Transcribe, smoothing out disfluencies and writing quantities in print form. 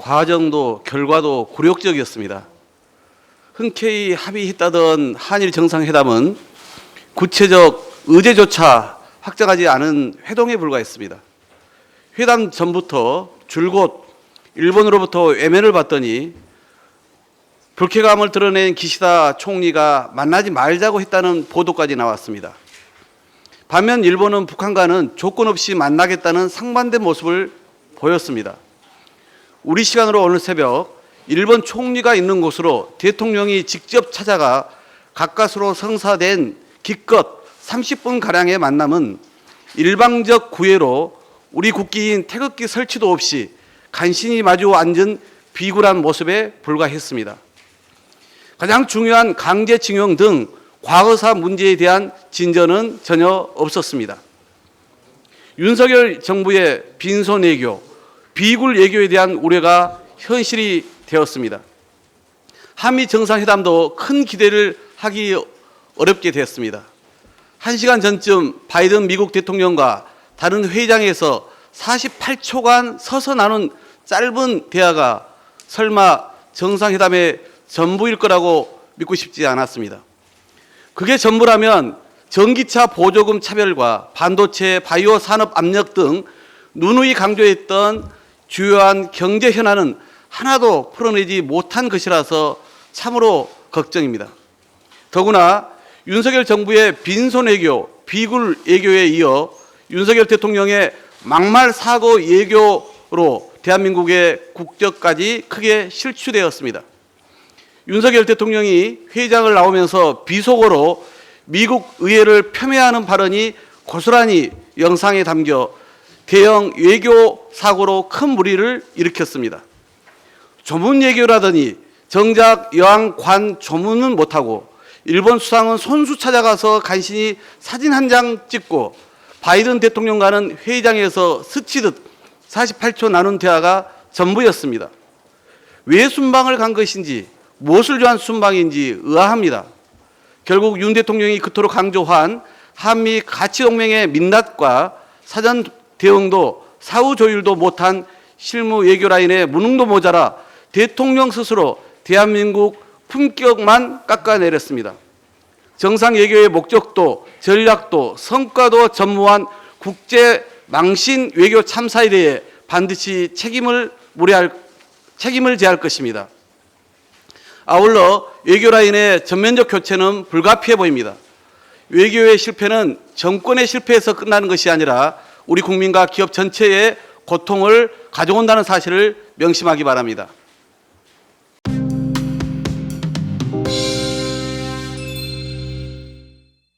과정도 결과도 굴욕적이었습니다. 흔쾌히 합의했다던 한일 정상회담은 구체적 의제조차 확정하지 않은 회동에 불과했습니다. 회담 전부터 줄곧 일본으로부터 외면을 받더니 불쾌감을 드러낸 기시다 총리가 만나지 말자고 했다는 보도까지 나왔습니다. 반면 일본은 북한과는 조건 없이 만나겠다는 상반된 모습을 보였습니다. 우리 시간으로 오늘 새벽 일본 총리가 있는 곳으로 대통령이 직접 찾아가 가까스로 성사된 기껏 30분가량의 만남은 일방적 구애로 우리 국기인 태극기 설치도 없이 간신히 마주 앉은 비굴한 모습에 불과했습니다. 가장 중요한 강제징용 등 과거사 문제에 대한 진전은 전혀 없었습니다. 윤석열 정부의 빈손 외교, 비굴 외교에 대한 우려가 현실이 되었습니다. 한미 정상회담도 큰 기대를 하기 어렵게 되었습니다. 1시간 전쯤 바이든 미국 대통령과 다른 회의장에서 48초간 서서 나눈 짧은 대화가 설마 정상회담의 전부일 거라고 믿고 싶지 않았습니다. 그게 전부라면 전기차 보조금 차별과 반도체 바이오 산업 압력 등 누누이 강조했던 주요한 경제 현안은 하나도 풀어내지 못한 것이라서 참으로 걱정입니다. 더구나 윤석열 정부의 빈손 외교, 비굴 외교에 이어 윤석열 대통령의 막말 사고 외교로 대한민국의 국적까지 크게 실추되었습니다. 윤석열 대통령이 회의장을 나오면서 비속어로 미국 의회를 폄훼하는 발언이 고스란히 영상에 담겨 대형 외교 사고로 큰 물의를 일으켰습니다. 조문 외교라더니 정작 여왕관 조문은 못하고 일본 수상은 손수 찾아가서 간신히 사진 한 장 찍고 바이든 대통령과는 회의장에서 스치듯 48초 나눈 대화가 전부였습니다. 왜 순방을 간 것인지 무엇을 위한 순방인지 의아합니다. 결국 윤 대통령이 그토록 강조한 한미 가치동맹의 민낯과 사전 대응도 사후 조율도 못한 실무 외교 라인의 무능도 모자라 대통령 스스로 대한민국 품격만 깎아내렸습니다. 정상 외교의 목적도 전략도 성과도 전무한 국제 망신 외교 참사에 대해 반드시 책임을 지어야 할 것입니다. 아울러 외교 라인의 전면적 교체는 불가피해 보입니다. 외교의 실패는 정권의 실패에서 끝나는 것이 아니라 우리 국민과 기업 전체의 고통을 가져온다는 사실을 명심하기 바랍니다.